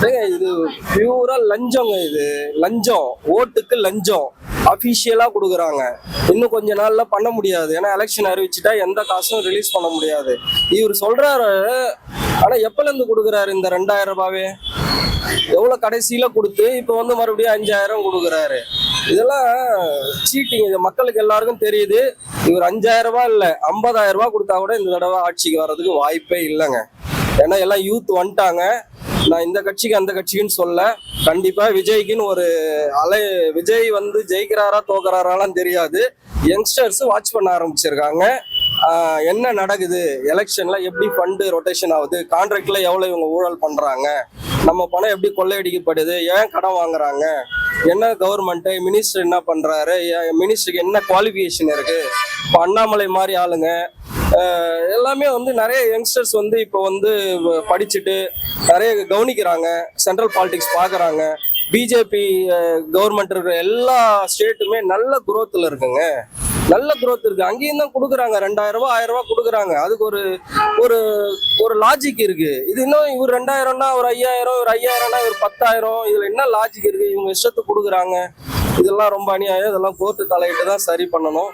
இது பியூரா லஞ்சங்க. இது லஞ்சம், ஓட்டுக்கு லஞ்சம் அபிஷியலா கொடுக்குறாங்க. இன்னும் கொஞ்ச நாள்ல பண்ண முடியாது, ஏன்னா எலெக்ஷன் அறிவிச்சுட்டா எந்த காசும் ரிலீஸ் பண்ண முடியாது. இவர் சொல்றாரு, ஆனா எப்பல இருந்து கொடுக்குறாரு இந்த 2000 ரூபாவே? எவ்வளவு கடைசியில கொடுத்து இப்ப மறுபடியும் 5000 கொடுக்குறாரு. இதெல்லாம் சீட்டிங். இது மக்களுக்கு எல்லாருக்கும் தெரியுது. இவர் 5000 ரூபாய் இல்ல 50,000 ரூபாய் கொடுத்தா கூட இந்த தடவை ஆட்சிக்கு வர்றதுக்கு வாய்ப்பே இல்லைங்க. ஏன்னா எல்லாம் யூத் வந்துட்டாங்க. நான் இந்த கட்சிக்கு அந்த கட்சிக்குன்னு சொல்ல, கண்டிப்பா விஜய்க்குன்னு ஒரு அலை. விஜய் ஜெயிக்கிறாரா தோக்குறாராலாம் தெரியாது. யங்ஸ்டர்ஸ் வாட்ச் பண்ண ஆரம்பிச்சிருக்காங்க. என்ன நடக்குது எலெக்ஷன்ல, எப்படி ஃபண்டு ரொட்டேஷன் ஆகுது, கான்ட்ராக்ட்ல எவ்வளவு இவங்க ஊழல் பண்றாங்க, நம்ம பணம் எப்படி கொள்ளையடிக்கப்படுது, ஏன் கடன் வாங்குறாங்க, என்ன கவர்மெண்ட் மினிஸ்டர் என்ன பண்றாரு, மினிஸ்டருக்கு என்ன குவாலிஃபிகேஷன் இருக்கு. இப்போ அண்ணாமலை மாதிரி ஆளுங்க எல்லாமே நிறைய யங்ஸ்டர்ஸ் இப்போ படிச்சுட்டு நிறைய கவனிக்கிறாங்க, சென்ட்ரல் பாலிடிக்ஸ் பாக்குறாங்க. பிஜேபி கவர்மெண்ட் இருக்கிற எல்லா ஸ்டேட்டுமே நல்ல குரோத்ல இருக்குங்க. நல்ல குரோத் இருக்கு. அங்கேயும் தான் கொடுக்குறாங்க. 2000 ரூபாய் 1000 ரூபாய் கொடுக்குறாங்க. அதுக்கு ஒரு ஒரு ஒரு லாஜிக் இருக்கு. இது இன்னும் இவர் 2000னா ஒரு 5000, ஒரு 5000னா ஒரு 10,000, இதுல என்ன லாஜிக் இருக்கு? இவங்க இஷ்டத்துக்கு கொடுக்குறாங்க. இதெல்லாம் ரொம்ப அநியாயம். இதெல்லாம் கோர்ட்டு தலையிட்டு தான் சரி பண்ணணும்.